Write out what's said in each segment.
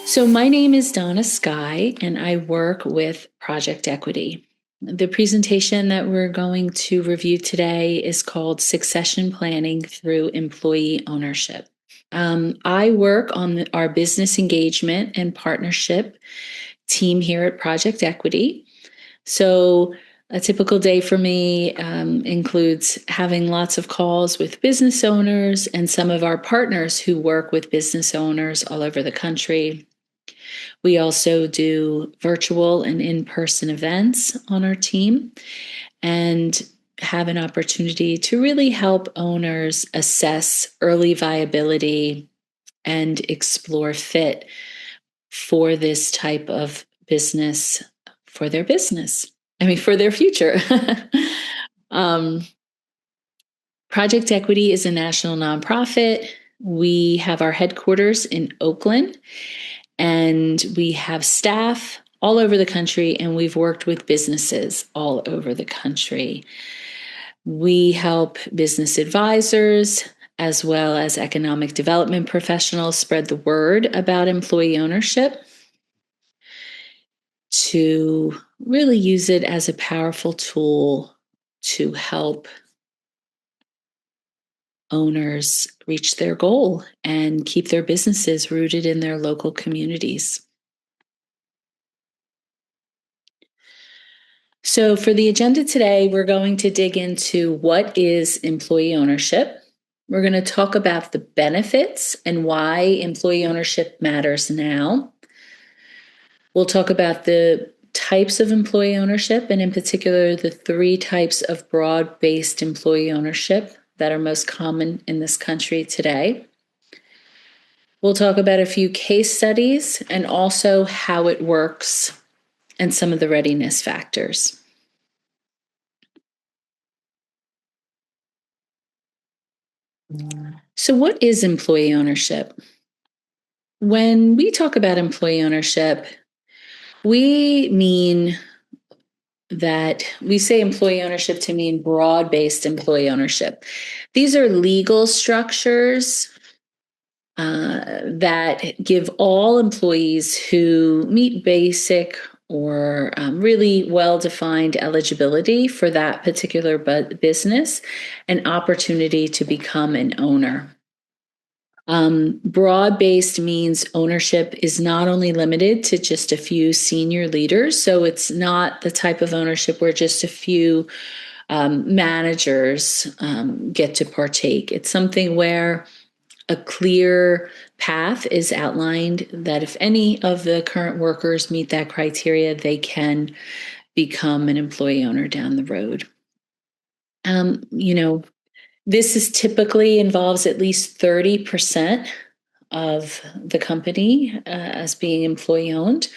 So, my name is Donna Sky, and I work with Project Equity. The presentation that we're going to review today is called Succession Planning Through Employee Ownership. I work on our business engagement and partnership team here at Project Equity. So, a typical day for me includes having lots of calls with business owners and some of our partners who work with business owners all over the country. We also do virtual and in-person events on our team and have an opportunity to really help owners assess early viability and explore fit for this type of business, for their business. For their future. um, Project Equity is a national nonprofit. We have our headquarters in Oakland, and we have staff all over the country, and we've worked with businesses all over the country. We help business advisors as well as economic development professionals spread the word about employee ownership to really use it as a powerful tool to help owners reach their goal and keep their businesses rooted in their local communities. So, for the agenda today, we're going to dig into what is employee ownership. We're going to talk about the benefits and why employee ownership matters now. We'll talk about the types of employee ownership, and in particular, the 3 types of broad-based employee ownership that are most common in this country today. We'll talk about a few case studies and also how it works and some of the readiness factors. So, what is employee ownership? When we talk about employee ownership, we mean that we say employee ownership to mean broad-based employee ownership. These are legal structures that give all employees who meet basic or really well-defined eligibility for that particular business an opportunity to become an owner. Broad-based means ownership is not only limited to just a few senior leaders. So it's not the type of ownership where just a few managers get to partake. It's something where a clear path is outlined that if any of the current workers meet that criteria, they can become an employee owner down the road. This is typically involves at least 30% of the company as being employee owned.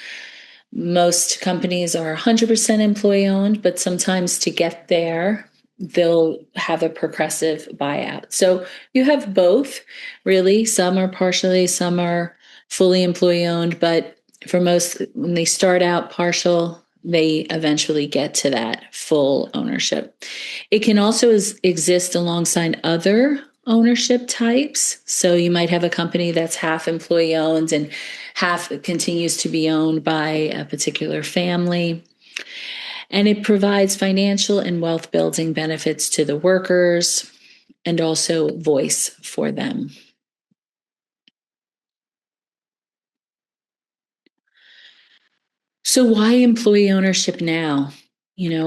Most companies are 100% employee owned, but sometimes to get there, they'll have a progressive buyout. So you have both, really. Some are partially, some are fully employee owned, but for most, when they start out partial, they eventually get to that full ownership. It can also exist alongside other ownership types. So you might have a company that's half employee owned and half continues to be owned by a particular family. And it provides financial and wealth building benefits to the workers and also voice for them. So why employee ownership now?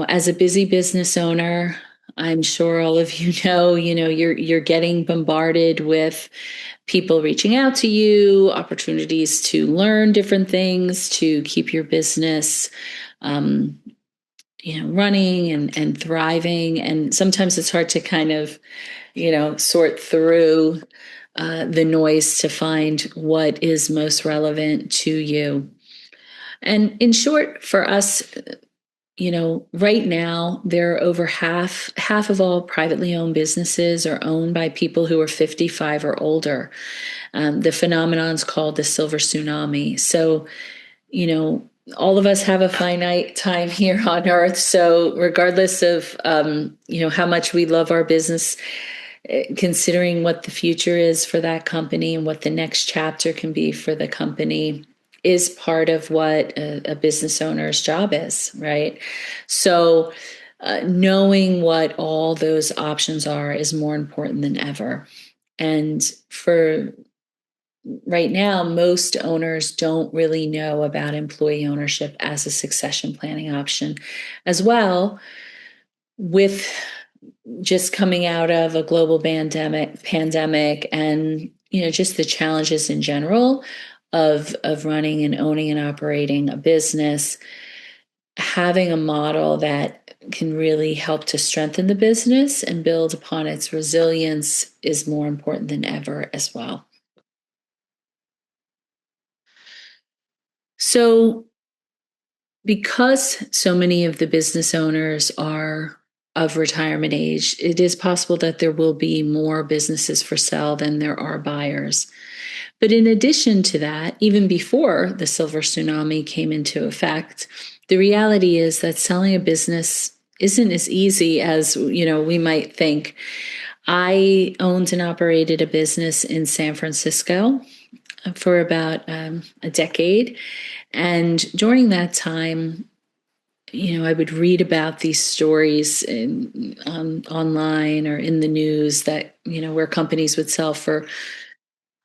As a busy business owner, I'm sure all of you know, you're getting bombarded with people reaching out to you, opportunities to learn different things, to keep your business running and thriving. And sometimes it's hard to kind of, sort through the noise to find what is most relevant to you. And in short, for us, right now, there are over half of all privately owned businesses are owned by people who are 55 or older. The phenomenon is called the silver tsunami. So, all of us have a finite time here on earth. So regardless of, how much we love our business, considering what the future is for that company and what the next chapter can be for the company, is part of what a business owner's job is, right? So, knowing what all those options are is more important than ever. And for right now, most owners don't really know about employee ownership as a succession planning option. As well, with just coming out of a global pandemic and just the challenges in general of running and owning and operating a business, having a model that can really help to strengthen the business and build upon its resilience is more important than ever as well. So, because so many of the business owners are of retirement age, it is possible that there will be more businesses for sale than there are buyers. But in addition to that, even before the silver tsunami came into effect, the reality is that selling a business isn't as easy as we might think. I owned and operated a business in San Francisco for about a decade. And during that time, I would read about these stories online or in the news that, where companies would sell for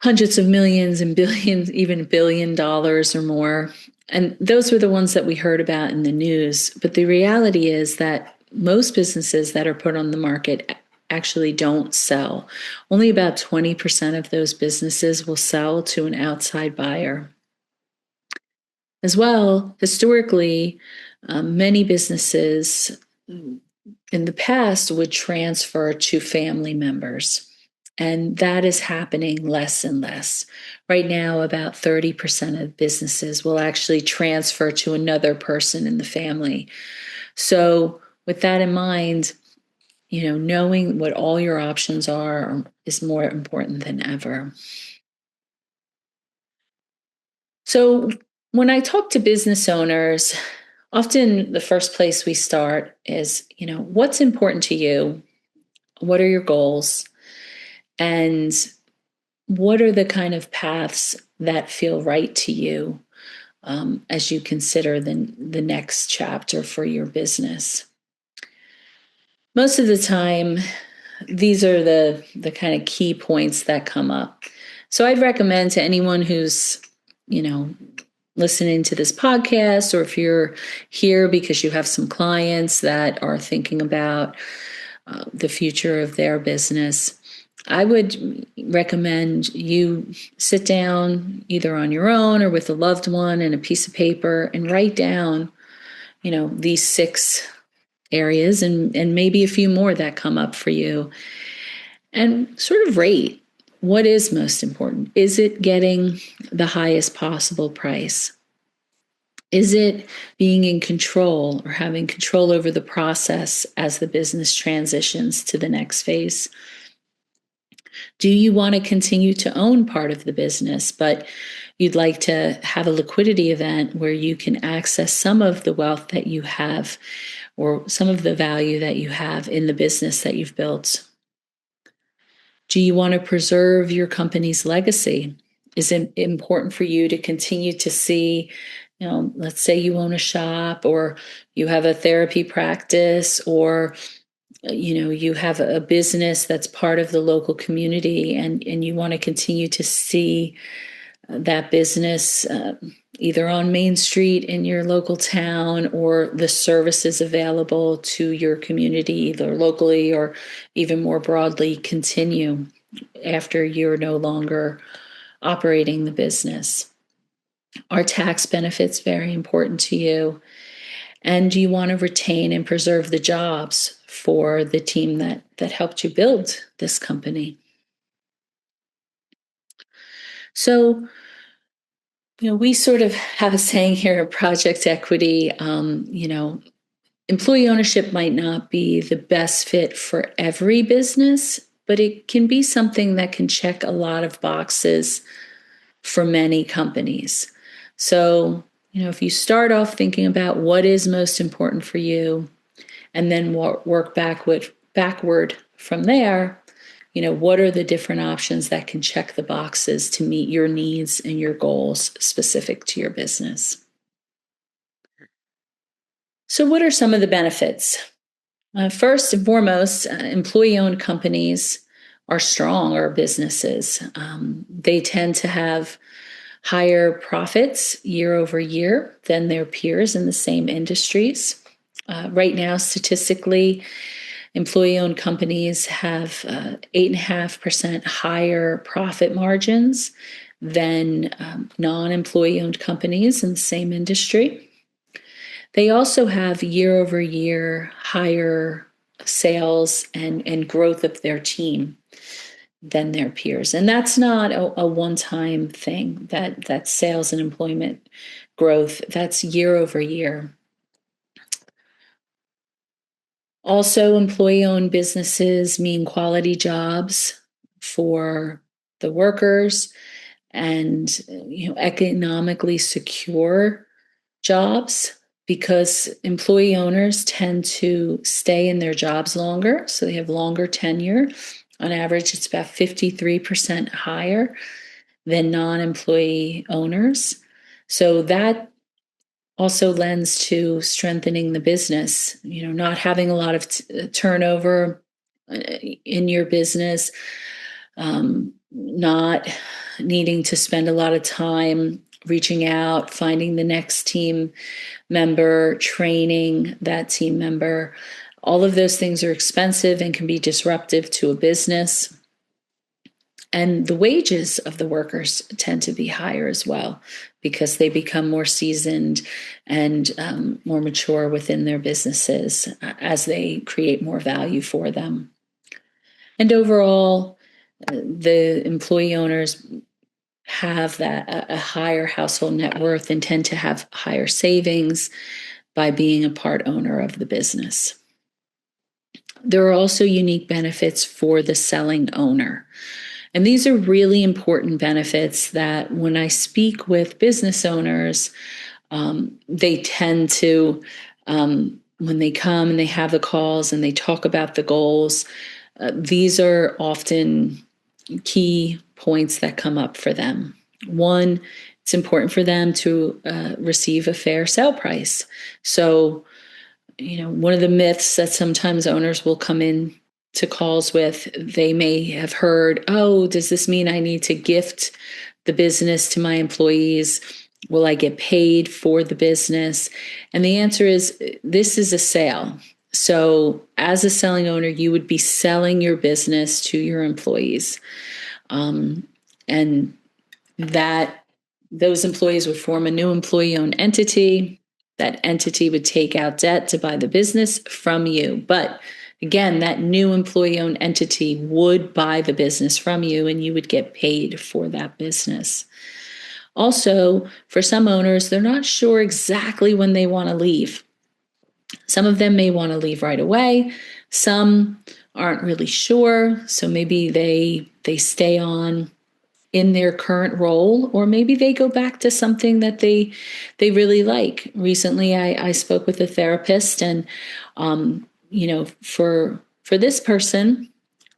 hundreds of millions and billions, even $1 billion or more. And those were the ones that we heard about in the news. But the reality is that most businesses that are put on the market actually don't sell. Only about 20% of those businesses will sell to an outside buyer. As well, historically, many businesses in the past would transfer to family members. And that is happening less and less. Right now, about 30% of businesses will actually transfer to another person in the family. So, with that in mind, knowing what all your options are is more important than ever. So, when I talk to business owners, often the first place we start is, what's important to you? What are your goals? And what are the kind of paths that feel right to you as you consider the next chapter for your business? Most of the time, these are the kind of key points that come up. So I'd recommend to anyone who's, listening to this podcast, or if you're here because you have some clients that are thinking about the future of their business, I would recommend you sit down either on your own or with a loved one and a piece of paper and write down, these 6 areas and maybe a few more that come up for you, and sort of rate what is most important. Is it getting the highest possible price? Is it being in control or having control over the process as the business transitions to the next phase? Do you want to continue to own part of the business, but you'd like to have a liquidity event where you can access some of the wealth that you have or some of the value that you have in the business that you've built? Do you want to preserve your company's legacy? Is it important for you to continue to see, let's say you own a shop or you have a therapy practice, or you have a business that's part of the local community, and you want to continue to see that business either on Main Street in your local town, or the services available to your community, either locally or even more broadly, continue after you're no longer operating the business? Are tax benefits very important to you? And do you want to retain and preserve the jobs for the team that helped you build this company? So, we sort of have a saying here at Project Equity, employee ownership might not be the best fit for every business, but it can be something that can check a lot of boxes for many companies. So, if you start off thinking about what is most important for you, and then work backward from there, what are the different options that can check the boxes to meet your needs and your goals specific to your business? So, what are some of the benefits? First and foremost, employee owned companies are stronger businesses. They tend to have higher profits year over year than their peers in the same industries. Right now, statistically, employee owned companies have 8.5% higher profit margins than non employee owned companies in the same industry. They also have year over year higher sales and growth of their team than their peers. And that's not a one-time thing, that sales and employment growth. That's year over year. Also, employee-owned businesses mean quality jobs for the workers and economically secure jobs, because employee owners tend to stay in their jobs longer, so they have longer tenure. On average, it's about 53% higher than non-employee owners. So that also lends to strengthening the business, not having a lot of turnover in your business, not needing to spend a lot of time reaching out, finding the next team member, training that team member. All of those things are expensive and can be disruptive to a business. And the wages of the workers tend to be higher as well, because they become more seasoned and more mature within their businesses as they create more value for them. And overall, the employee owners have a higher household net worth and tend to have higher savings by being a part owner of the business. There are also unique benefits for the selling owner. And these are really important benefits that when I speak with business owners, they tend to, when they come and they have the calls and they talk about the goals, these are often key points that come up for them. One, it's important for them to receive a fair sale price. So, one of the myths that sometimes owners will come in to calls with, they may have heard, oh, does this mean I need to gift the business to my employees? Will I get paid for the business? And the answer is, this is a sale. So as a selling owner, you would be selling your business to your employees. And that those employees would form a new employee-owned entity. That entity would take out debt to buy the business from you. But again, that new employee-owned entity would buy the business from you, and you would get paid for that business. Also, for some owners, they're not sure exactly when they want to leave. Some of them may want to leave right away. Some aren't really sure, so maybe they stay on in their current role, or maybe they go back to something that they really like. Recently, I spoke with a therapist, and for this person,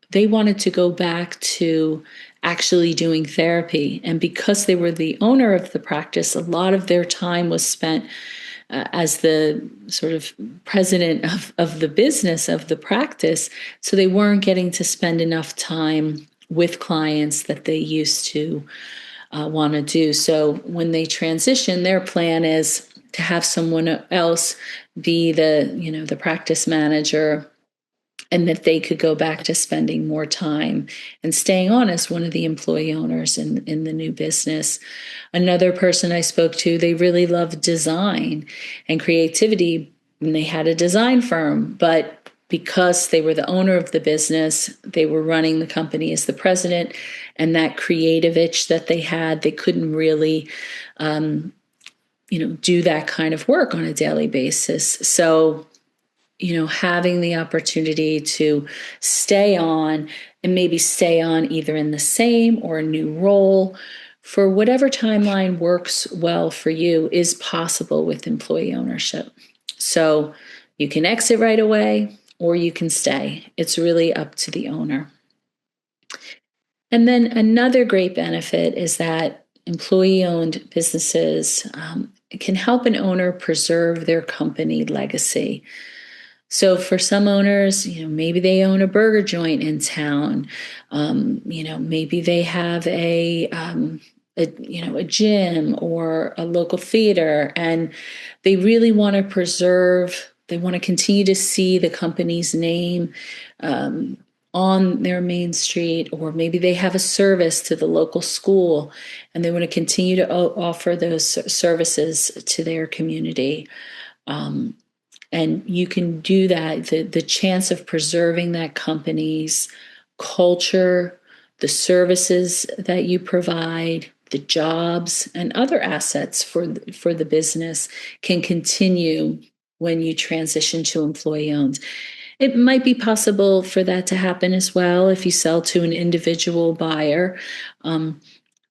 they wanted to go back to actually doing therapy, and because they were the owner of the practice, a lot of their time was spent as the sort of president of the business of the practice, so they weren't getting to spend enough time with clients that they used to want to do. So when they transition, their plan is to have someone else be the practice manager, and that they could go back to spending more time and staying on as one of the employee owners in the new business. Another person I spoke to, they really loved design and creativity, and they had a design firm, but because they were the owner of the business, they were running the company as the president, and that creative itch that they had, they couldn't really do that kind of work on a daily basis. So having the opportunity to stay on, and maybe stay on either in the same or a new role for whatever timeline works well for you, is possible with employee ownership. So you can exit right away or you can stay. It's really up to the owner. And then another great benefit is that employee-owned businesses can help an owner preserve their company legacy. So for some owners, maybe they own a burger joint in town. Maybe they have a gym or a local theater, and they really want to preserve. They want to continue to see the company's name on their main street, or maybe they have a service to the local school, and they want to continue to offer those services to their community. And you can do that. The chance of preserving that company's culture, the services that you provide, the jobs, and other assets for the business can continue when you transition to employee owned. It might be possible for that to happen as well if you sell to an individual buyer.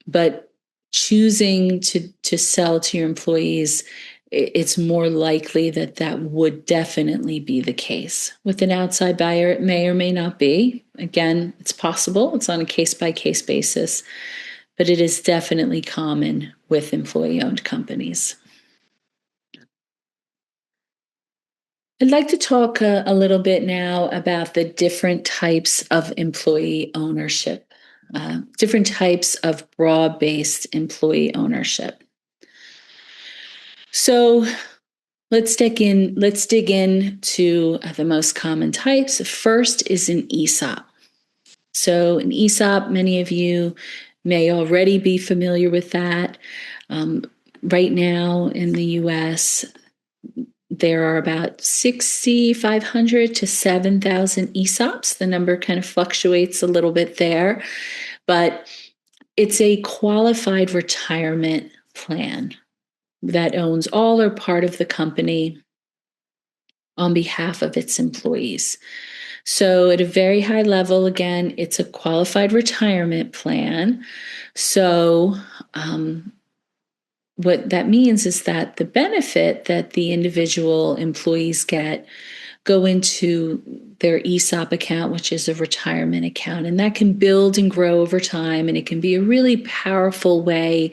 But choosing to sell to your employees, it's more likely that that would definitely be the case. With an outside buyer, it may or may not be. Again, it's possible. It's on a case-by-case basis, but it is definitely common with employee-owned companies. I'd like to talk a little bit now about the different types of employee ownership, different types of broad-based employee ownership. So let's dig into the most common types. First is an ESOP. So an ESOP, many of you may already be familiar with that. Right now in the US, there are about 6,500 to 7,000 ESOPs. The number kind of fluctuates a little bit there, but it's a qualified retirement plan that owns all or part of the company on behalf of its employees. So, at a very high level, again, it's a qualified retirement plan. So, what that means is that the benefit that the individual employees get go into their ESOP account, which is a retirement account, and that can build and grow over time, and it can be a really powerful way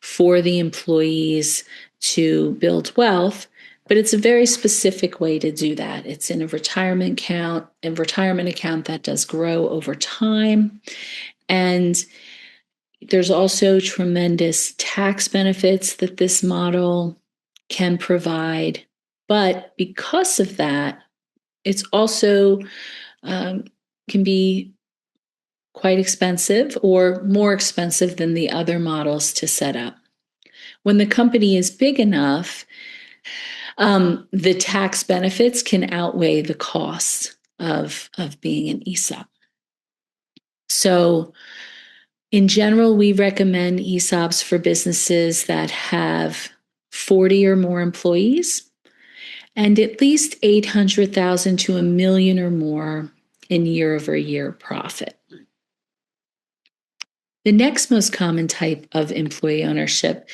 for the employees to build wealth. But it's a very specific way to do that. It's in a retirement account that does grow over time. And there's also tremendous tax benefits that this model can provide. But because of that, it's also can be quite expensive or more expensive than the other models to set up. When the company is big enough, the tax benefits can outweigh the costs of being an ESOP. So, in general, we recommend ESOPs for businesses that have 40 or more employees and at least 800,000 to a million or more in year-over-year profit. The next most common type of employee ownership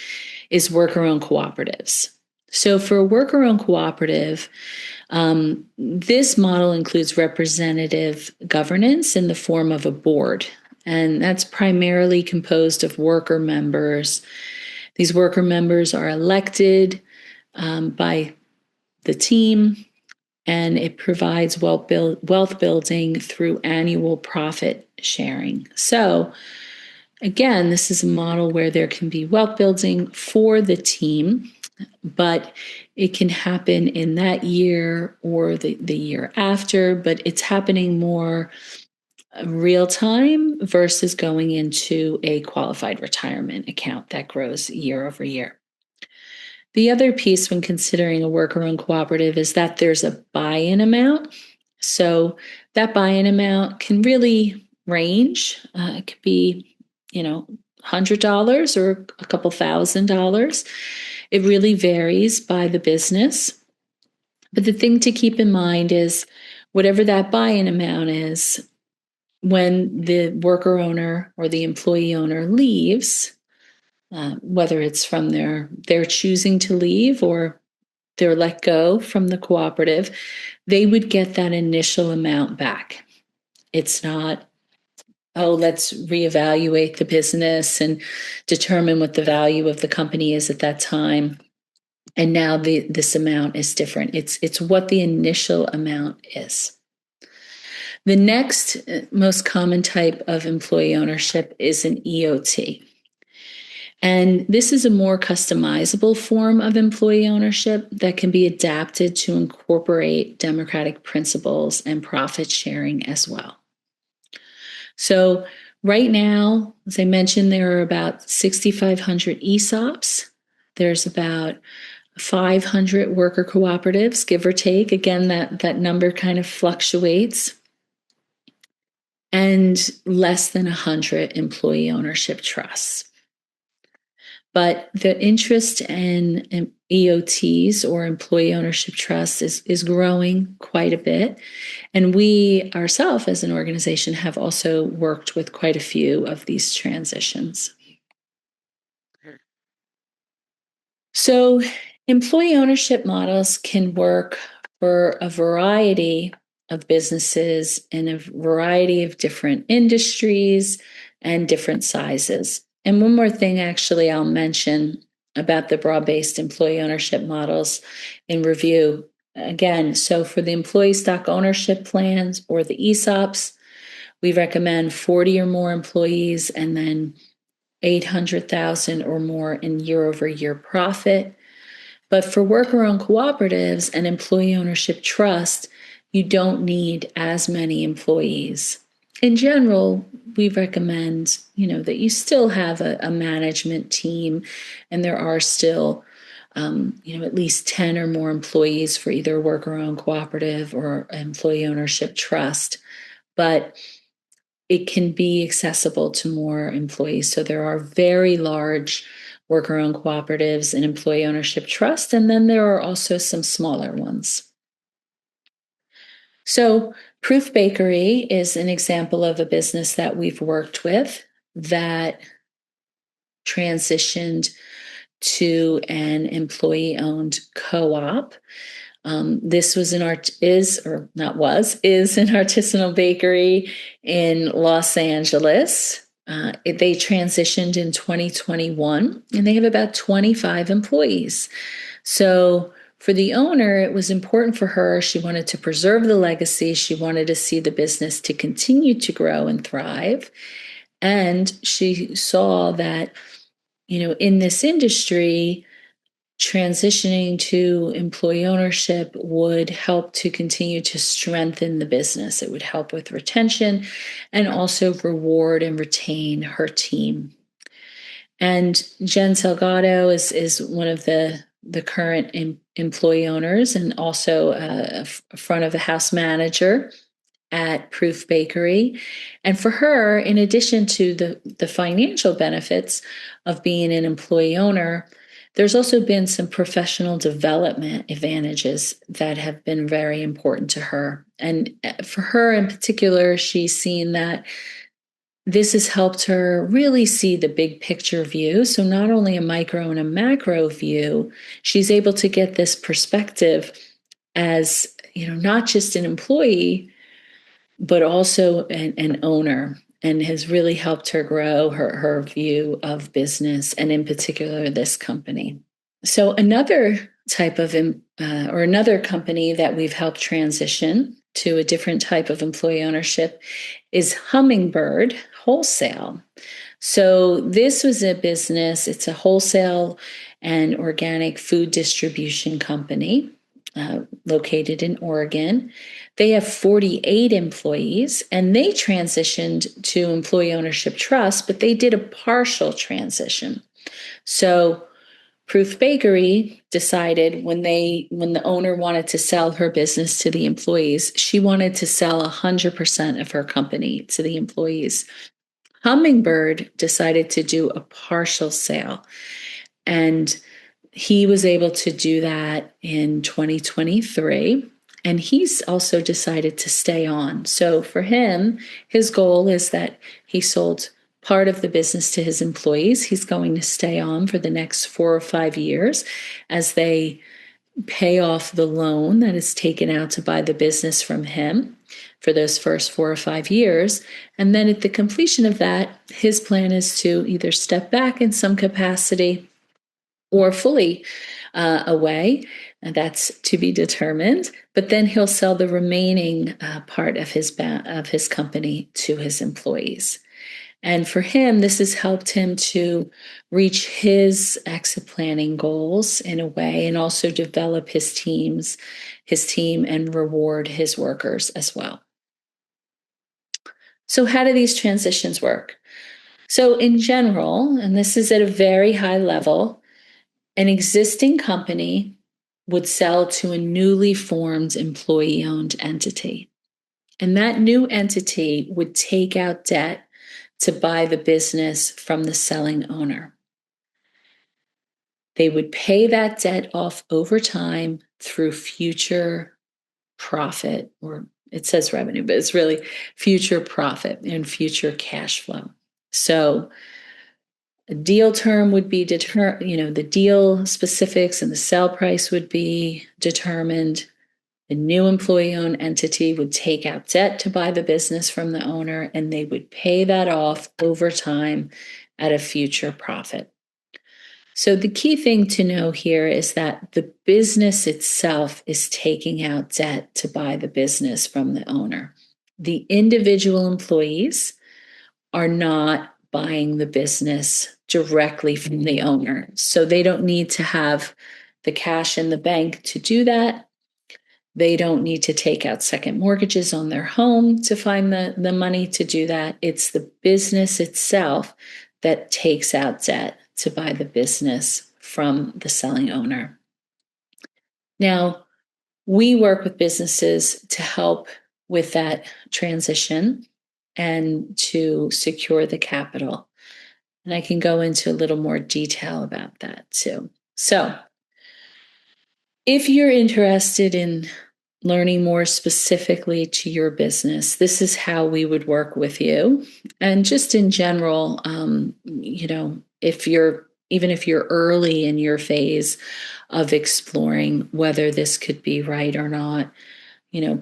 is worker-owned cooperatives. So for a worker-owned cooperative, this model includes representative governance in the form of a board, and that's primarily composed of worker members. These worker members are elected by the team, and it provides wealth building through annual profit sharing. So again, this is a model where there can be wealth building for the team, but it can happen in that year or the year after, but it's happening more real time versus going into a qualified retirement account that grows year over year. The other piece when considering a worker-owned cooperative is that there's a buy-in amount. So that buy-in amount can really range. It could be, $100 or a couple $1,000s. It really varies by the business. But the thing to keep in mind is whatever that buy-in amount is, when the worker owner or the employee owner leaves, whether it's from their choosing to leave or they're let go from the cooperative, they would get that initial amount back. It's not oh, let's reevaluate the business and determine what the value of the company is at that time. And now this amount is different. It's what the initial amount is. The next most common type of employee ownership is an EOT. And this is a more customizable form of employee ownership that can be adapted to incorporate democratic principles and profit sharing as well. So, right now, as I mentioned, there are about 6,500 ESOPs. There's about 500 worker cooperatives, give or take. Again, that number kind of fluctuates. And less than 100 employee ownership trusts. But the interest in EOTs, or employee ownership trusts, is growing quite a bit. And we ourselves as an organization have also worked with quite a few of these transitions. So employee ownership models can work for a variety of businesses in a variety of different industries and different sizes. And one more thing, actually, I'll mention about the broad-based employee ownership models in review. Again, so for the employee stock ownership plans or the ESOPs, we recommend 40 or more employees and then 800,000 or more in year-over-year profit. But for worker-owned cooperatives and employee ownership trust, you don't need as many employees. In general, we recommend, that you still have a management team, and there are still, at least 10 or more employees for either worker-owned cooperative or employee ownership trust. But it can be accessible to more employees. So there are very large worker-owned cooperatives and employee ownership trust, and then there are also some smaller ones. So Proof Bakery is an example of a business that we've worked with that transitioned to an employee-owned co-op. This was an is an artisanal bakery in Los Angeles. They transitioned in 2021, and they have about 25 employees. So for the owner, it was important for her. She wanted to preserve the legacy. She wanted to see the business to continue to grow and thrive. And she saw that, in this industry, transitioning to employee ownership would help to continue to strengthen the business. It would help with retention and also reward and retain her team. And Jen Salgado is one of the current employee owners and also a front of the house manager at Proof Bakery. And for her, in addition to the financial benefits of being an employee owner, there's also been some professional development advantages that have been very important to her. And for her in particular, she's seen that this has helped her really see the big picture view. So not only a micro and a macro view, she's able to get this perspective as, not just an employee, but also an owner, and has really helped her grow her view of business, and in particular, this company. So another type of, or another company that we've helped transition to a different type of employee ownership is Hummingbird Wholesale. So this was a business, it's a wholesale and organic food distribution company located in Oregon. They have 48 employees, and they transitioned to employee ownership trust, but they did a partial transition. So Proof Bakery decided when the owner wanted to sell her business to the employees, she wanted to sell 100% of her company to the employees. Hummingbird decided to do a partial sale, and he was able to do that in 2023. And he's also decided to stay on. So for him, his goal is that he sold part of the business to his employees. He's going to stay on for the next 4 or 5 years as they pay off the loan that is taken out to buy the business from him. for those first 4 or 5 years. And then at the completion of that, his plan is to either step back in some capacity or fully away. And that's to be determined. But then he'll sell the remaining part of his company to his employees. And for him, this has helped him to reach his exit planning goals in a way, and also develop his team, and reward his workers as well. So, how do these transitions work? So, in general, and this is at a very high level, an existing company would sell to a newly formed employee owned entity. And that new entity would take out debt to buy the business from the selling owner. They would pay that debt off over time through future profit, or it says revenue, but it's really future profit and future cash flow. So a deal term would be the deal specifics and the sell price would be determined. The new employee-owned entity would take out debt to buy the business from the owner, and they would pay that off over time at a future profit. So the key thing to know here is that the business itself is taking out debt to buy the business from the owner. The individual employees are not buying the business directly from the owner. So they don't need to have the cash in the bank to do that. They don't need to take out second mortgages on their home to find the money to do that. It's the business itself that takes out debt to buy the business from the selling owner. Now, we work with businesses to help with that transition and to secure the capital. And I can go into a little more detail about that too. So, if you're interested in learning more specifically to your business, this is how we would work with you. And just in general, if you're early in your phase of exploring whether this could be right or not,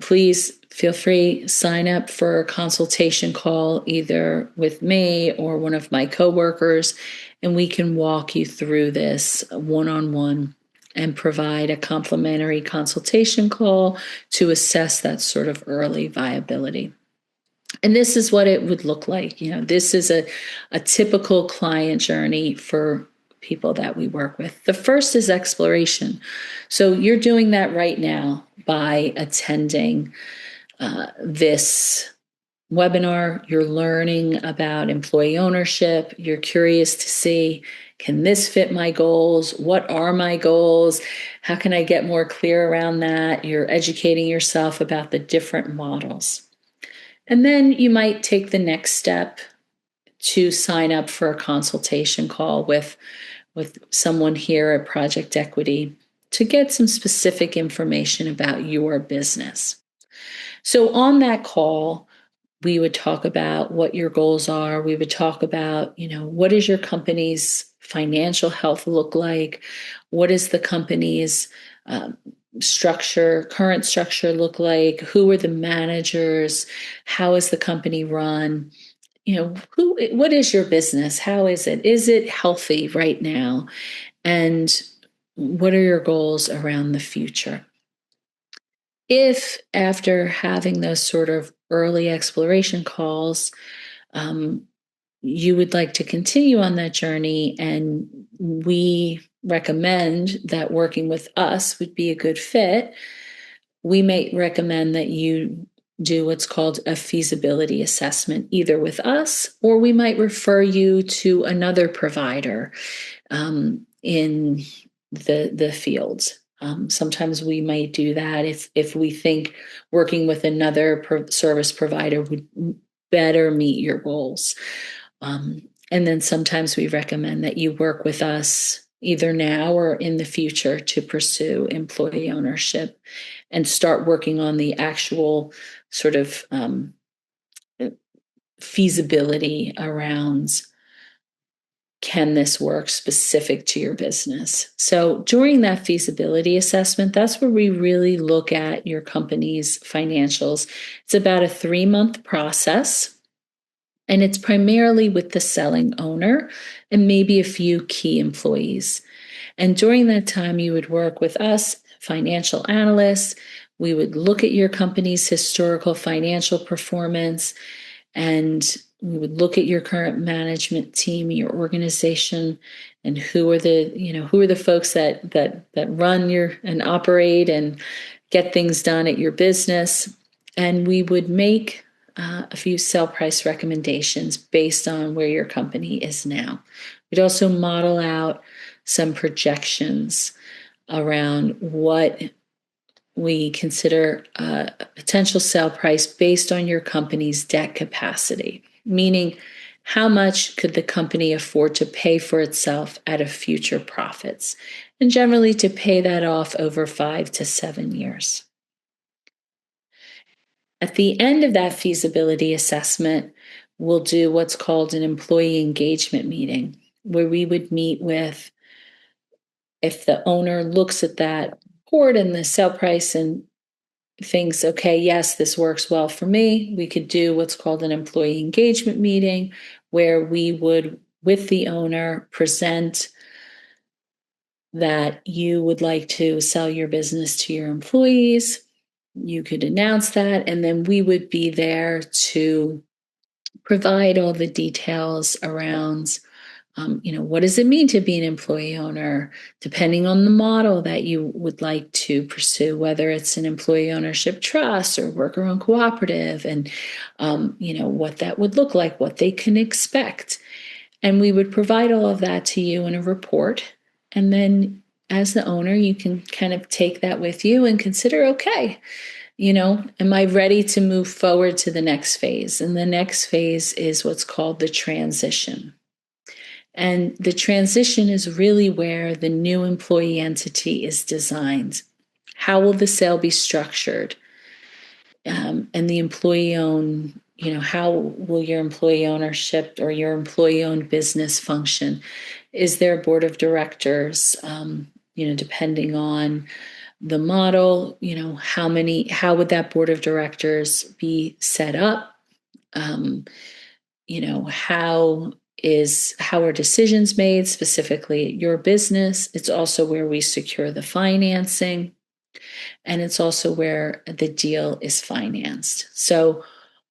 please feel free, sign up for a consultation call either with me or one of my coworkers, and we can walk you through this one-on-one and provide a complimentary consultation call to assess that sort of early viability. And this is what it would look like. This is a typical client journey for people that we work with. The first is exploration. So you're doing that right now by attending this webinar. You're learning about employee ownership. You're curious to see, can this fit my goals? What are my goals? How can I get more clear around that? You're educating yourself about the different models. And then you might take the next step to sign up for a consultation call with someone here at Project Equity to get some specific information about your business. So on that call, we would talk about what your goals are. We would talk about, what does your company's financial health look like? What does the company's current structure look like? Who are the managers? How is the company run? What is your business? How is it? Is it healthy right now? And what are your goals around the future? If after having those sort of early exploration calls, you would like to continue on that journey, and we recommend that working with us would be a good fit, we may recommend that you do what's called a feasibility assessment, either with us, or we might refer you to another provider in the fields. Sometimes we might do that if we think working with another service provider would better meet your goals. And then sometimes we recommend that you work with us either now or in the future to pursue employee ownership and start working on the actual sort of feasibility around, can this work specific to your business? So during that feasibility assessment, that's where we really look at your company's financials. It's about a 3-month process, and it's primarily with the selling owner and maybe a few key employees. And during that time, you would work with us, financial analysts. We would look at your company's historical financial performance, and we would look at your current management team, your organization, and who are the folks that run your and operate and get things done at your business. And we would make a few sell price recommendations based on where your company is now. We'd also model out some projections around what we consider a potential sell price based on your company's debt capacity, meaning how much could the company afford to pay for itself out of future profits, and generally to pay that off over 5 to 7 years. At the end of that feasibility assessment, we'll do what's called an employee engagement meeting, where we would meet with, if the owner looks at that report and the sell price and thinks, okay, yes, this works well for me, we could do what's called an employee engagement meeting, where we would, with the owner, present that you would like to sell your business to your employees. You could announce that, and then we would be there to provide all the details around what does it mean to be an employee owner, depending on the model that you would like to pursue, whether it's an employee ownership trust or worker-owned cooperative, and what that would look like, what they can expect. And we would provide all of that to you in a report. And then as the owner, you can kind of take that with you and consider, okay, am I ready to move forward to the next phase? And the next phase is what's called the transition. And the transition is really where the new employee entity is designed. How will the sale be structured? And the employee owned, how will your employee ownership or your employee owned business function? Is there a board of directors? Depending on the model, how would that board of directors be set up? How are decisions made specifically at your business? It's also where we secure the financing, and it's also where the deal is financed. So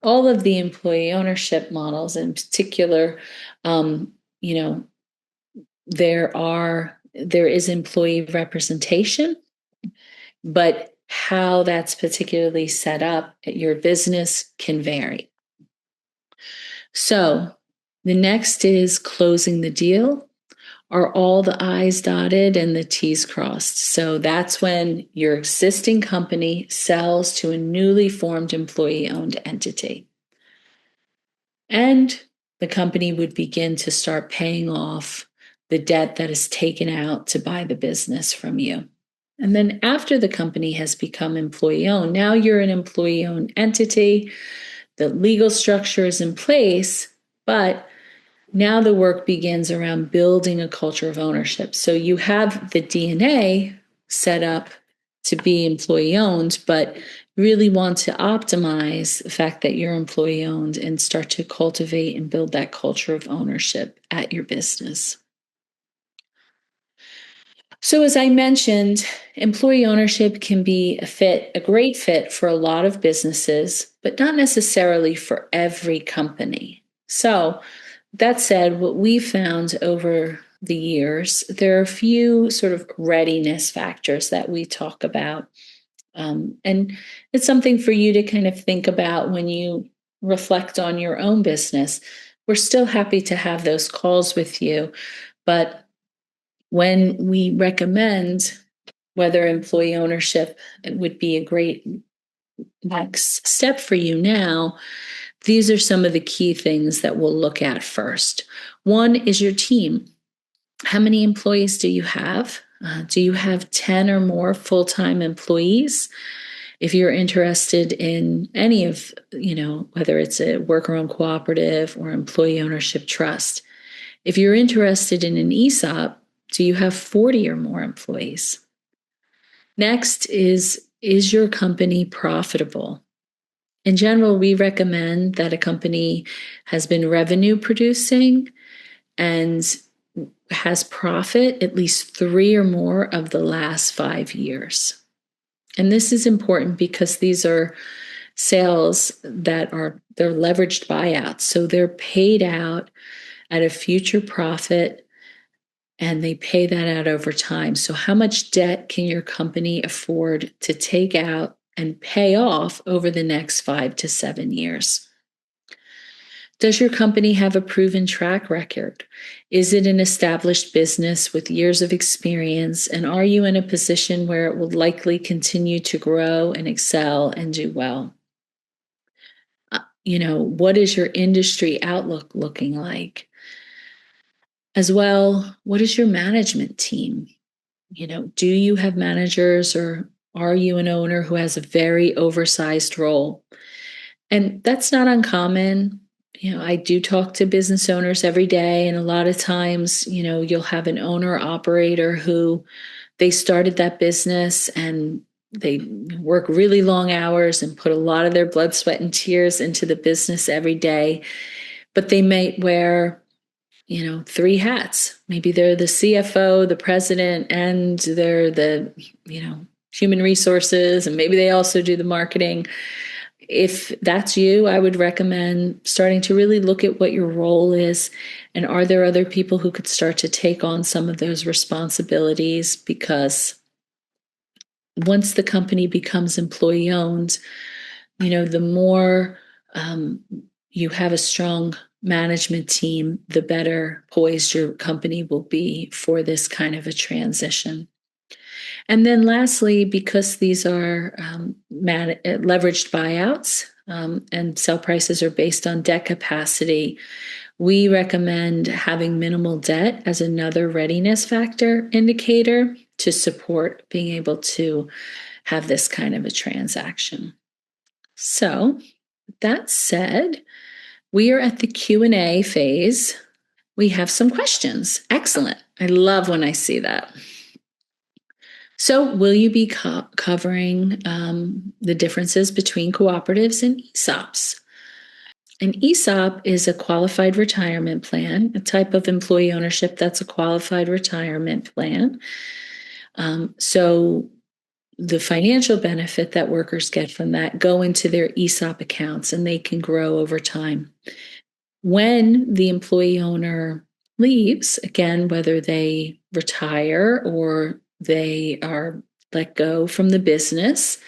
all of the employee ownership models in particular, there is employee representation, but how that's particularly set up at your business can vary. So the next is closing the deal. Are all the I's dotted and the T's crossed? So that's when your existing company sells to a newly formed employee-owned entity. And the company would begin to start paying off the debt that is taken out to buy the business from you. And then after the company has become employee-owned, now you're an employee-owned entity. The legal structure is in place, but now the work begins around building a culture of ownership. So you have the DNA set up to be employee owned, but really want to optimize the fact that you're employee owned and start to cultivate and build that culture of ownership at your business. So as I mentioned, employee ownership can be a great fit for a lot of businesses, but not necessarily for every company. So that said, what we found over the years, there are a few sort of readiness factors that we talk about. And it's something for you to kind of think about when you reflect on your own business. We're still happy to have those calls with you, but when we recommend whether employee ownership would be a great next step for you now, these are some of the key things that we'll look at first. One is your team. How many employees do you have? Do you have 10 or more full-time employees? If you're interested in any of, whether it's a worker-owned cooperative or employee ownership trust, If you're interested in an ESOP, do you have 40 or more employees? Next is your company profitable? In general, we recommend that a company has been revenue producing and has profit at least 3 or more of the last 5 years. And this is important because these are sales they're leveraged buyouts. So they're paid out at a future profit and they pay that out over time. So how much debt can your company afford to take out and pay off over the next 5 to 7 years? Does your company have a proven track record? Is it an established business with years of experience? And are you in a position where it will likely continue to grow and excel and do well? What is your industry outlook looking like? As well, what is your management team? Do you have managers or are you an owner who has a very oversized role? And that's not uncommon. I do talk to business owners every day, and a lot of times, you'll have an owner operator who they started that business and they work really long hours and put a lot of their blood, sweat, and tears into the business every day. But they may wear, 3 hats. Maybe they're the CFO, the president, and they're the, human resources, and maybe they also do the marketing. If that's you, I would recommend starting to really look at what your role is and are there other people who could start to take on some of those responsibilities, because once the company becomes employee owned, the more you have a strong management team, the better poised your company will be for this kind of a transition. And then lastly, because these are leveraged buyouts and sell prices are based on debt capacity, we recommend having minimal debt as another readiness factor indicator to support being able to have this kind of a transaction. So that said, we are at the Q&A phase. We have some questions. Excellent. I love when I see that. So will you be covering the differences between cooperatives and ESOPs? An ESOP is a qualified retirement plan, a type of employee ownership that's a qualified retirement plan. So the financial benefit that workers get from that go into their ESOP accounts and they can grow over time. When the employee owner leaves, again, whether they retire or they are let go from the business,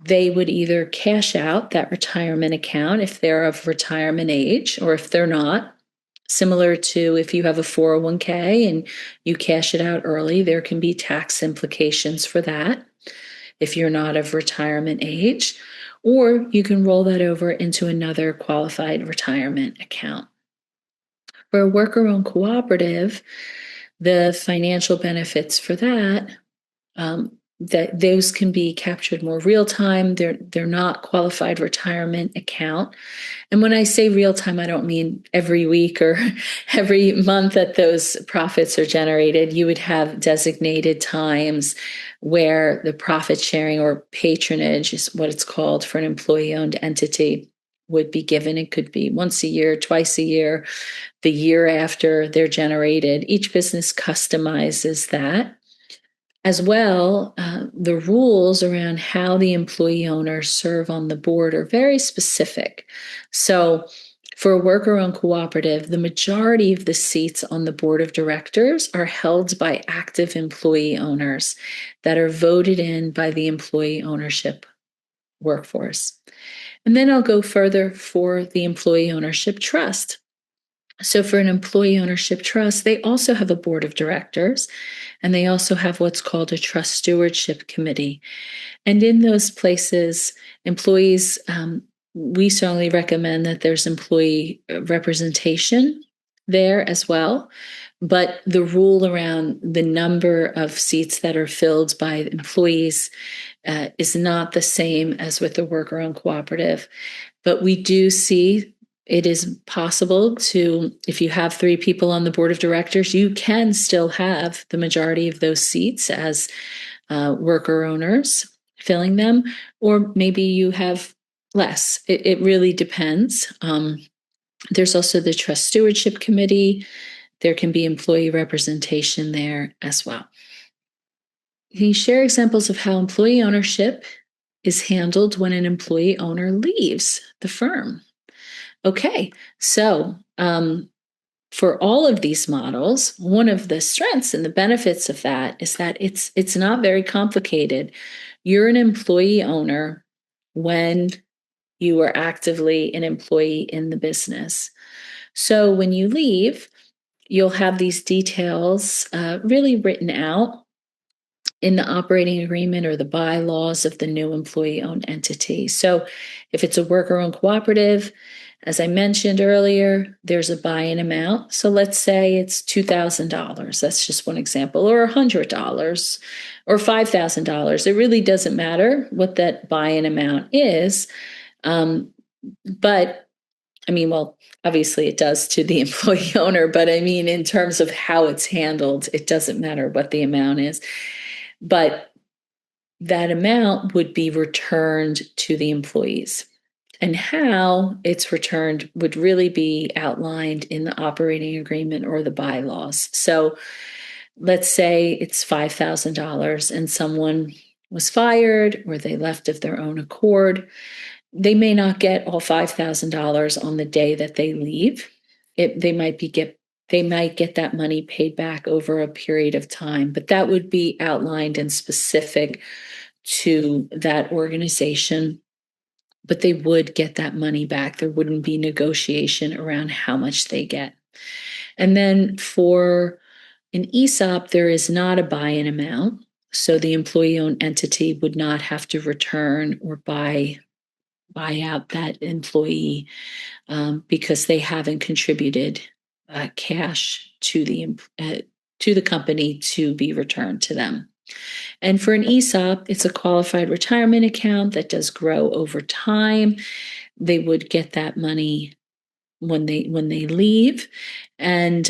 they would either cash out that retirement account if they're of retirement age, or if they're not. Similar to if you have a 401k and you cash it out early, there can be tax implications for that if you're not of retirement age, or you can roll that over into another qualified retirement account. For a worker-owned cooperative, the financial benefits for that those can be captured more real time. They're not qualified retirement account. And when I say real time, I don't mean every week or every month that those profits are generated. You would have designated times where the profit sharing or patronage is what it's called for an employee-owned entity would be given. It could be once a year, twice a year, the year after they're generated. Each business customizes that. As well, the rules around how the employee owners serve on the board are very specific. So for a worker-owned cooperative, the majority of the seats on the board of directors are held by active employee owners that are voted in by the employee ownership workforce. And then I'll go further for the employee ownership trust. So for an employee ownership trust, they also have a board of directors, and they also have what's called a trust stewardship committee. And in those places, employees, we strongly recommend that there's employee representation there as well. But the rule around the number of seats that are filled by employees is not the same as with the worker-owned cooperative. But we do see It is possible to, if you have 3 people on the board of directors, you can still have the majority of those seats as worker owners filling them, or maybe you have less. It really depends. There's also the Trust Stewardship Committee. There can be employee representation there as well. Can you share examples of how employee ownership is handled when an employee owner leaves the firm? Okay, so for all of these models, one of the strengths and the benefits of that is that it's not very complicated. You're an employee owner when you are actively an employee in the business. So when you leave, you'll have these details really written out in the operating agreement or the bylaws of the new employee-owned entity. So if it's a worker-owned cooperative, as I mentioned earlier, there's a buy-in amount. So let's say it's $2,000. That's just one example, or $100 or $5,000. It really doesn't matter what that buy-in amount is. But I mean, well, obviously it does to the employee owner, but I mean, in terms of how it's handled, it doesn't matter what the amount is. But that amount would be returned to the employees. And how it's returned would really be outlined in the operating agreement or the bylaws. So let's say it's $5,000 and someone was fired or they left of their own accord. They may not get all $5,000 on the day that they leave. They might get that money paid back over a period of time, but that would be outlined and specific to that organization. But they would get that money back. There wouldn't be negotiation around how much they get. And then for an ESOP, there is not a buy-in amount. So the employee-owned entity would not have to return or buy out that employee because they haven't contributed cash to the company to be returned to them. And for an ESOP, it's a qualified retirement account that does grow over time. They would get that money when they leave. And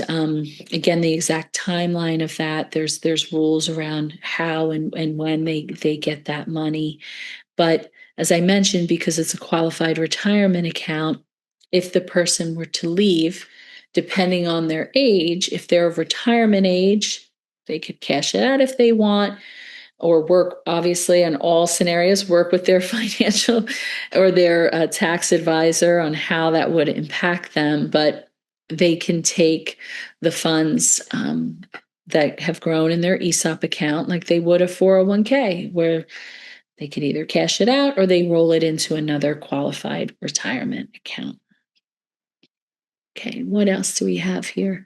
again, the exact timeline of that, there's rules around how and when they get that money. But as I mentioned, because it's a qualified retirement account, if the person were to leave, depending on their age, if they're of retirement age, they could cash it out if they want, or work, obviously, in all scenarios, work with their financial or their tax advisor on how that would impact them. But they can take the funds that have grown in their ESOP account like they would a 401k, where they could either cash it out or they roll it into another qualified retirement account. Okay, what else do we have here?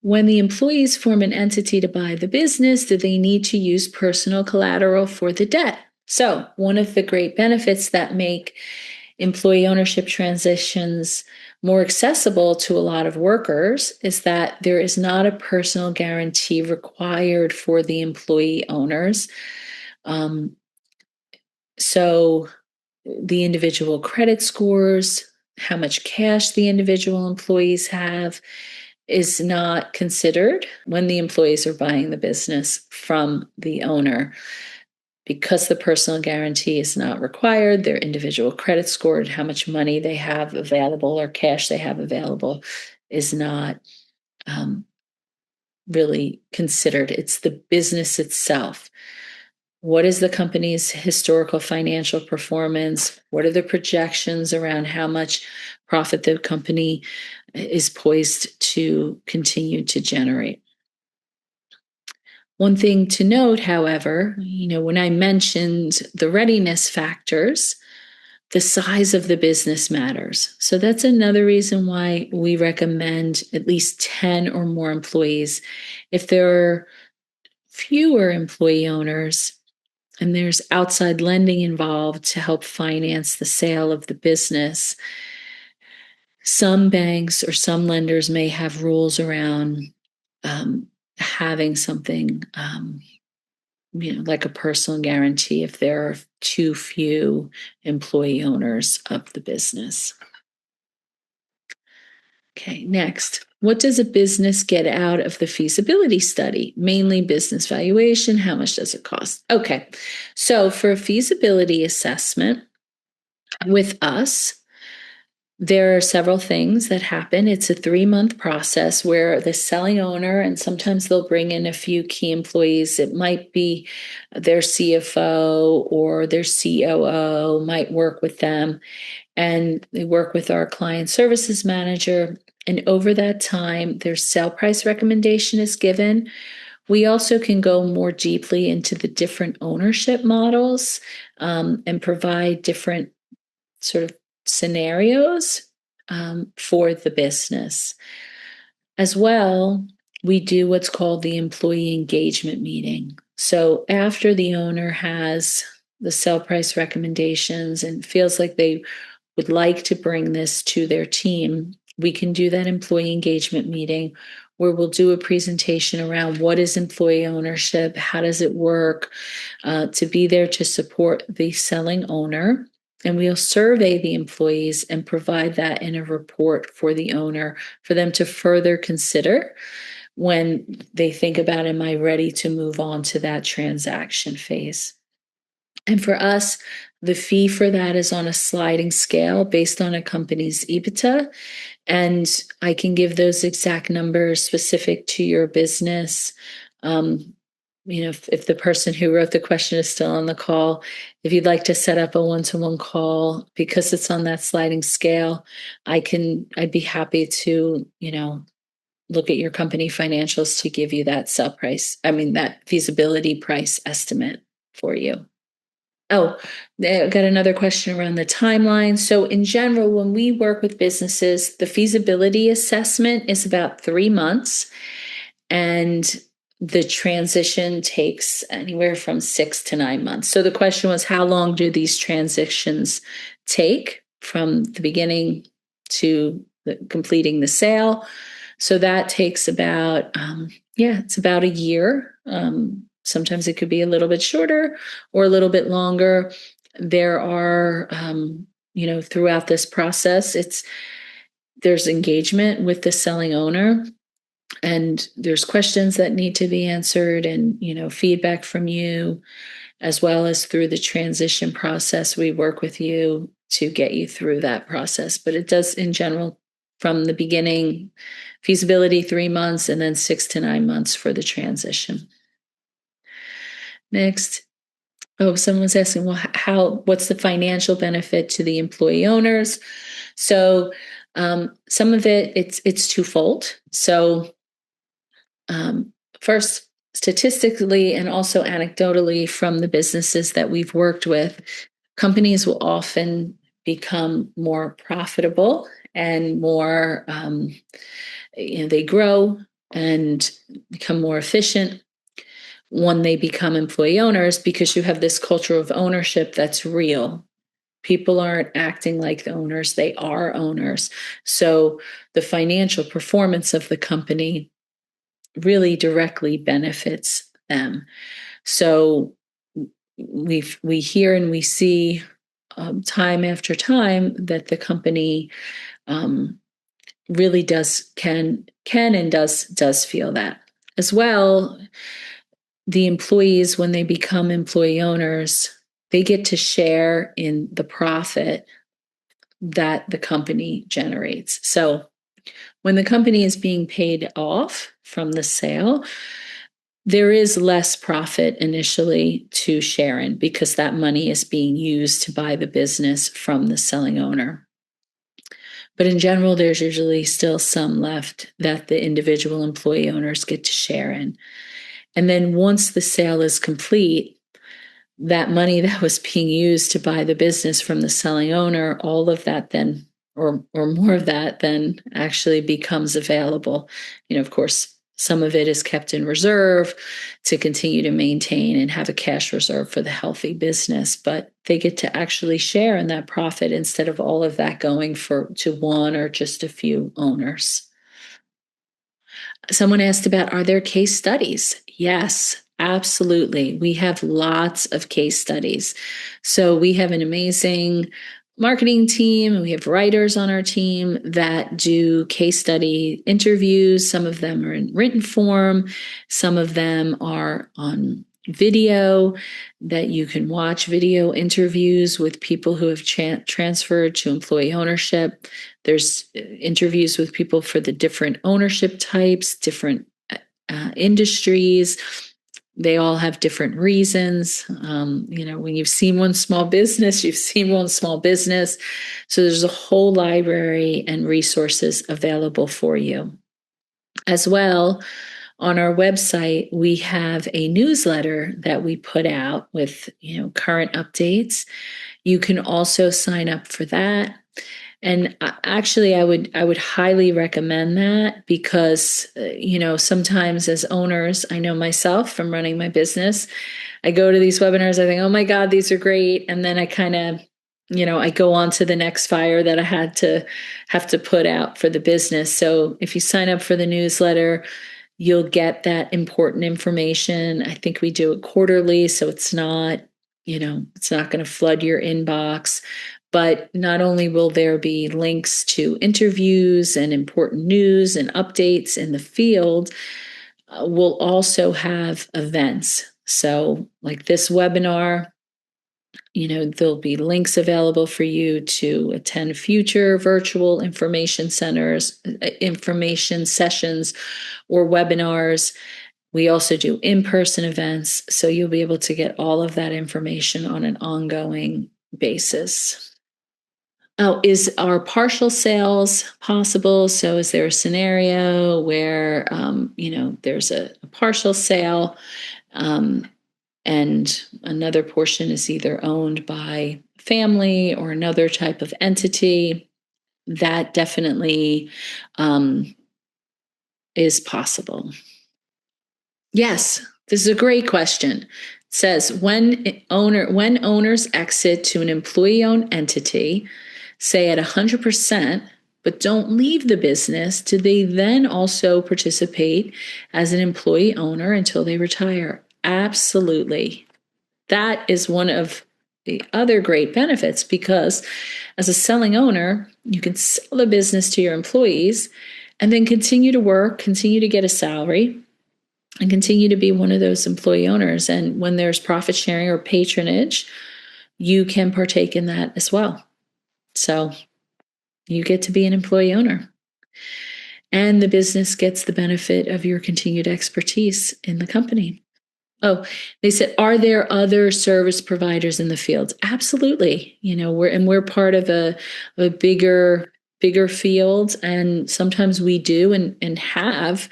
When the employees form an entity to buy the business, do they need to use personal collateral for the debt? So, one of the great benefits that make employee ownership transitions more accessible to a lot of workers is that there is not a personal guarantee required for the employee owners. So, the individual credit scores, how much cash the individual employees have, is not considered when the employees are buying the business from the owner. Because the personal guarantee is not required, their individual credit score and how much money they have available or cash they have available is not really considered. It's the business itself. What is the company's historical financial performance? What are the projections around how much profit the company is poised to continue to generate? One thing to note, however, when I mentioned the readiness factors, the size of the business matters. So that's another reason why we recommend at least 10 or more employees. If there are fewer employee owners, and there's outside lending involved to help finance the sale of the business, some banks or some lenders may have rules around having something like a personal guarantee if there are too few employee owners of the business. Okay, next. What does a business get out of the feasibility study? Mainly business valuation. How much does it cost? Okay, so for a feasibility assessment with us, there are several things that happen. It's a 3-month process where the selling owner, and sometimes they'll bring in a few key employees. It might be their CFO or their COO might work with them, and they work with our client services manager. And over that time, their sale price recommendation is given. We also can go more deeply into the different ownership models and provide different sort of scenarios for the business. As well, we do what's called the employee engagement meeting. So after the owner has the sell price recommendations and feels like they would like to bring this to their team, we can do that employee engagement meeting where we'll do a presentation around what is employee ownership, how does it work, to be there to support the selling owner. And we'll survey the employees and provide that in a report for the owner for them to further consider when they think about, am I ready to move on to that transaction phase? And for us, the fee for that is on a sliding scale based on a company's EBITDA. And I can give those exact numbers specific to your business. If the person who wrote the question is still on the call, if you'd like to set up a one-to-one call because it's on that sliding scale, I'd be happy to, look at your company financials to give you that that feasibility price estimate for you. Oh, I got another question around the timeline. So in general, when we work with businesses, the feasibility assessment is about 3 months, and the transition takes anywhere from 6 to 9 months. So the question was, how long do these transitions take from the beginning to completing the sale? So that takes about, it's about a year. Sometimes it could be a little bit shorter or a little bit longer. There are, throughout this process, there's engagement with the selling owner, and there's questions that need to be answered, and feedback from you, as well as through the transition process. We work with you to get you through that process, but it does, in general, from the beginning, feasibility 3 months, and then 6 to 9 months for the transition. Next. Oh, someone's asking, well, what's the financial benefit to the employee owners? So some of it's twofold. So first, statistically and also anecdotally from the businesses that we've worked with, companies will often become more profitable and more, they grow and become more efficient when they become employee owners, because you have this culture of ownership that's real. People aren't acting like the owners, they are owners. So the financial performance of the company really directly benefits them. So we hear and we see time after time that the company really can and does feel that. As well, the employees, when they become employee owners, they get to share in the profit that the company generates. So when the company is being paid off from the sale, there is less profit initially to share in because that money is being used to buy the business from the selling owner. But in general, there's usually still some left that the individual employee owners get to share in. And then once the sale is complete, that money that was being used to buy the business from the selling owner, all of that then, or more of that then actually becomes available. Of course, some of it is kept in reserve to continue to maintain and have a cash reserve for the healthy business, but they get to actually share in that profit instead of all of that going to one or just a few owners. Someone asked about, are there case studies? Yes, Absolutely. We have lots of case studies. So we have an amazing marketing team. We have writers on our team that do case study interviews. Some of them are in written form, some of them are on video that you can watch video interviews with people who have transferred to employee ownership. There's interviews with people for the different ownership types, different industries. They all have different reasons. When you've seen one small business, you've seen one small business. So there's a whole library and resources available for you. As well, on our website, we have a newsletter that we put out with, current updates. You can also sign up for that. And actually, I would highly recommend that because sometimes as owners, I know myself from running my business, I go to these webinars, I think, oh my God, these are great, and then I kind of, I go on to the next fire that I have to put out for the business. So if you sign up for the newsletter, you'll get that important information. I think we do it quarterly, so it's not going to flood your inbox. But not only will there be links to interviews and important news and updates in the field, we'll also have events. So, like this webinar, there'll be links available for you to attend future virtual information sessions, or webinars. We also do in-person events, so you'll be able to get all of that information on an ongoing basis. Oh, is our partial sales possible? So is there a scenario where, there's a partial sale, and another portion is either owned by family or another type of entity? That definitely is possible. Yes, this is a great question. It says when owners exit to an employee-owned entity, say at 100%, but don't leave the business, do they then also participate as an employee owner until they retire? Absolutely. That is one of the other great benefits, because as a selling owner, you can sell the business to your employees and then continue to work, continue to get a salary, and continue to be one of those employee owners. And when there's profit sharing or patronage, you can partake in that as well. So you get to be an employee owner. And the business gets the benefit of your continued expertise in the company. Oh, they said, are there other service providers in the field? Absolutely. We're part of a bigger field, and sometimes we do and have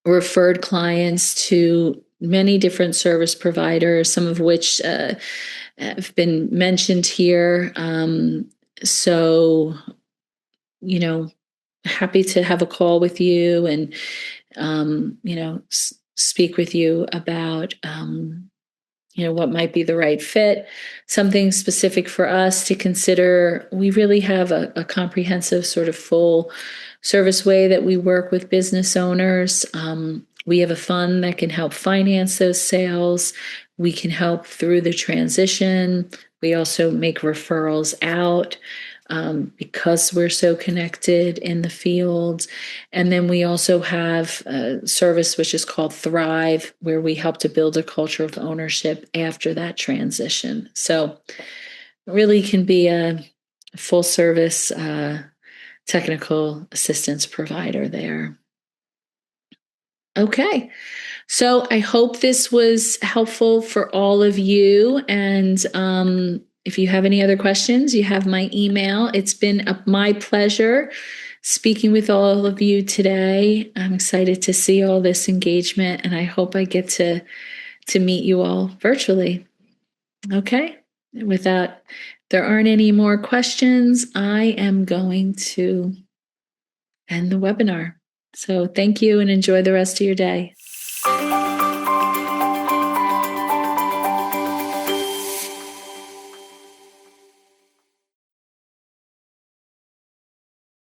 referred clients to many different service providers, some of which have been mentioned here. So, happy to have a call with you and, speak with you about, what might be the right fit, something specific for us to consider. We really have a comprehensive sort of full service way that we work with business owners. We have a fund that can help finance those sales. We can help through the transition. We also make referrals out because we're so connected in the field. And then we also have a service which is called Thrive, where we help to build a culture of ownership after that transition. So it really can be a full service technical assistance provider there. Okay. So I hope this was helpful for all of you. And if you have any other questions, you have my email. It's been my pleasure speaking with all of you today. I'm excited to see all this engagement, and I hope I get to meet you all virtually. Okay. With that, if there aren't any more questions, I am going to end the webinar. So thank you and enjoy the rest of your day.